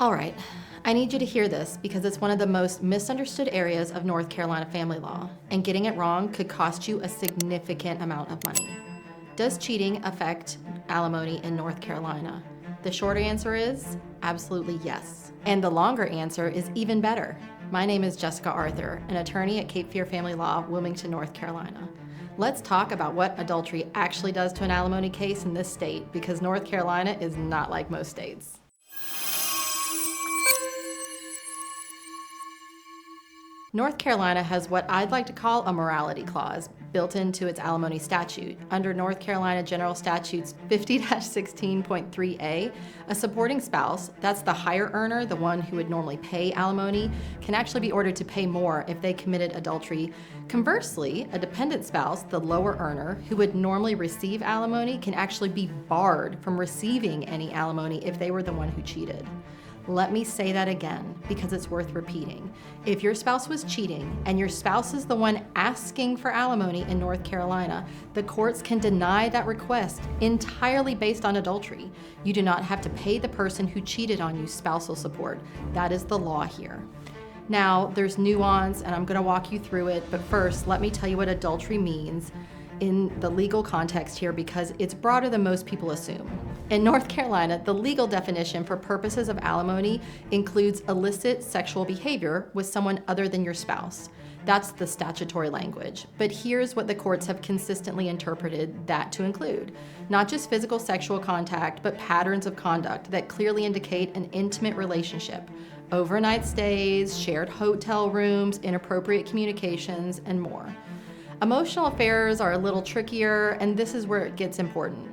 All right, I need you to hear this because it's one of the most misunderstood areas of North Carolina family law, and getting it wrong could cost you a significant amount of money. Does cheating affect alimony in North Carolina? The short answer is absolutely yes. And the longer answer is even better. My name is Jessica Arthur, an attorney at Cape Fear Family Law, Wilmington, North Carolina. Let's talk about what adultery actually does to an alimony case in this state, because North Carolina is not like most states. North Carolina has what I'd like to call a morality clause built into its alimony statute. Under North Carolina General Statutes 50-16.3a, a supporting spouse, that's the higher earner, the one who would normally pay alimony, can actually be ordered to pay more if they committed adultery. Conversely, a dependent spouse, the lower earner, who would normally receive alimony, can actually be barred from receiving any alimony if they were the one who cheated. Let me say that again, because it's worth repeating. If your spouse was cheating and your spouse is the one asking for alimony in North Carolina, the courts can deny that request entirely based on adultery. You do not have to pay the person who cheated on you spousal support. That is the law here. Now, there's nuance, and I'm going to walk you through it, but first, let me tell you what adultery means in the legal context here, because it's broader than most people assume. In North Carolina, the legal definition for purposes of alimony includes illicit sexual behavior with someone other than your spouse. That's the statutory language. But here's what the courts have consistently interpreted that to include. Not just physical sexual contact, but patterns of conduct that clearly indicate an intimate relationship. Overnight stays, shared hotel rooms, inappropriate communications, and more. Emotional affairs are a little trickier, and this is where it gets important.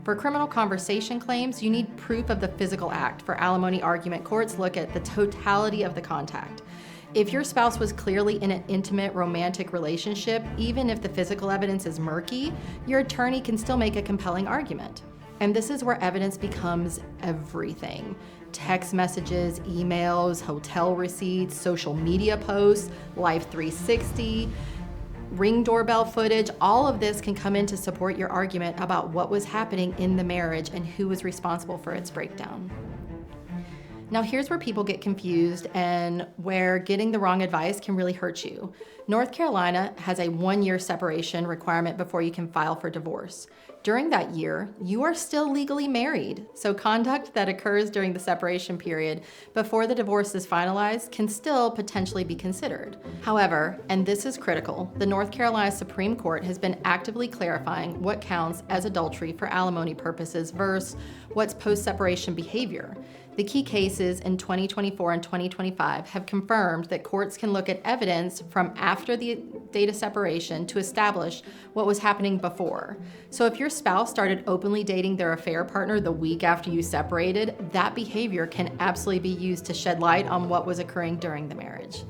For criminal conversation claims, you need proof of the physical act. For alimony argument, courts look at the totality of the contact. If your spouse was clearly in an intimate romantic relationship, even if the physical evidence is murky, your attorney can still make a compelling argument. And this is where evidence becomes everything. Text messages, emails, hotel receipts, social media posts, Life 360, Ring doorbell footage, all of this can come in to support your argument about what was happening in the marriage and who was responsible for its breakdown. Now, here's where people get confused and where getting the wrong advice can really hurt you. North Carolina has a 1-year separation requirement before you can file for divorce. During that year, you are still legally married, so conduct that occurs during the separation period before the divorce is finalized can still potentially be considered. However, and this is critical, the North Carolina Supreme Court has been actively clarifying what counts as adultery for alimony purposes versus what's post-separation behavior. The key cases in 2024 and 2025 have confirmed that courts can look at evidence from after the date of separation to establish what was happening before. So if your spouse started openly dating their affair partner the week after you separated, that behavior can absolutely be used to shed light on what was occurring during the marriage.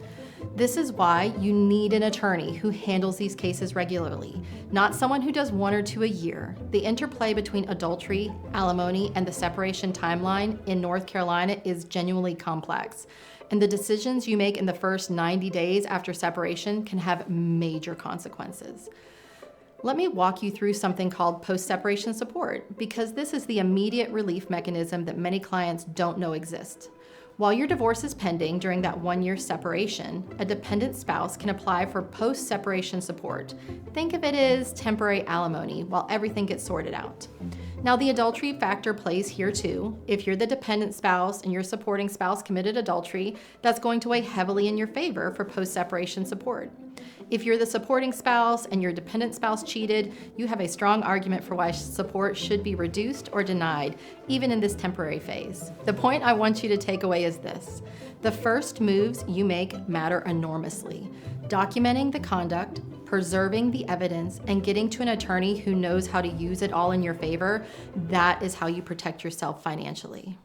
This is why you need an attorney who handles these cases regularly, not someone who does 1 or 2 a year. The interplay between adultery, alimony, and the separation timeline in North Carolina is genuinely complex, and the decisions you make in the first 90 days after separation can have major consequences. Let me walk you through something called post-separation support, because this is the immediate relief mechanism that many clients don't know exists. While your divorce is pending during that 1-year separation, a dependent spouse can apply for post-separation support. Think of it as temporary alimony while everything gets sorted out. Now, the adultery factor plays here too. If you're the dependent spouse and your supporting spouse committed adultery, that's going to weigh heavily in your favor for post-separation support. If you're the supporting spouse and your dependent spouse cheated, you have a strong argument for why support should be reduced or denied, even in this temporary phase. The point I want you to take away is this: the first moves you make matter enormously. Documenting the conduct, preserving the evidence, and getting to an attorney who knows how to use it all in your favor, that is how you protect yourself financially.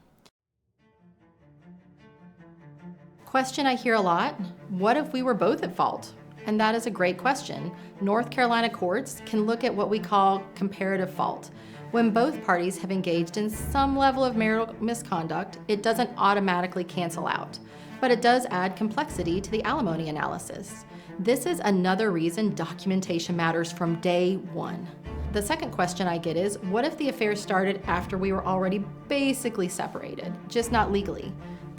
Question I hear a lot: what if we were both at fault? And that is a great question. North Carolina courts can look at what we call comparative fault. When both parties have engaged in some level of marital misconduct, it doesn't automatically cancel out, but it does add complexity to the alimony analysis. This is another reason documentation matters from day one. The second question I get is, what if the affair started after we were already basically separated, just not legally?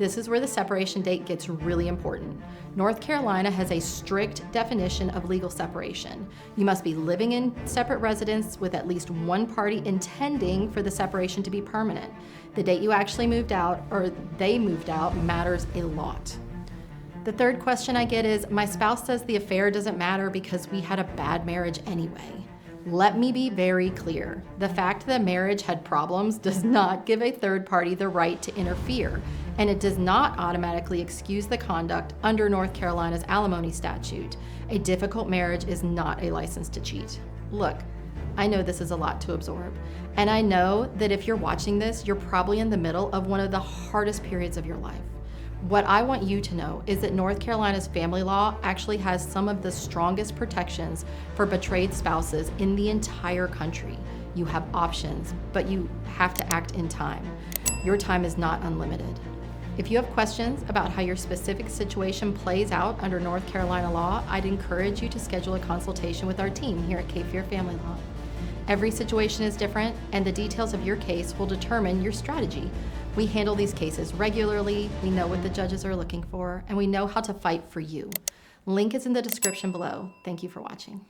This is where the separation date gets really important. North Carolina has a strict definition of legal separation. You must be living in separate residence with at least one party intending for the separation to be permanent. The date you actually moved out or they moved out matters a lot. The third question I get is, my spouse says the affair doesn't matter because we had a bad marriage anyway. Let me be very clear. The fact that marriage had problems does not give a third party the right to interfere, and it does not automatically excuse the conduct under North Carolina's alimony statute. A difficult marriage is not a license to cheat. Look, I know this is a lot to absorb, and I know that if you're watching this, you're probably in the middle of one of the hardest periods of your life. What I want you to know is that North Carolina's family law actually has some of the strongest protections for betrayed spouses in the entire country. You have options, but you have to act in time. Your time is not unlimited. If you have questions about how your specific situation plays out under North Carolina law, I'd encourage you to schedule a consultation with our team here at Cape Fear Family Law. Every situation is different, and the details of your case will determine your strategy. We handle these cases regularly, we know what the judges are looking for, and we know how to fight for you. Link is in the description below. Thank you for watching.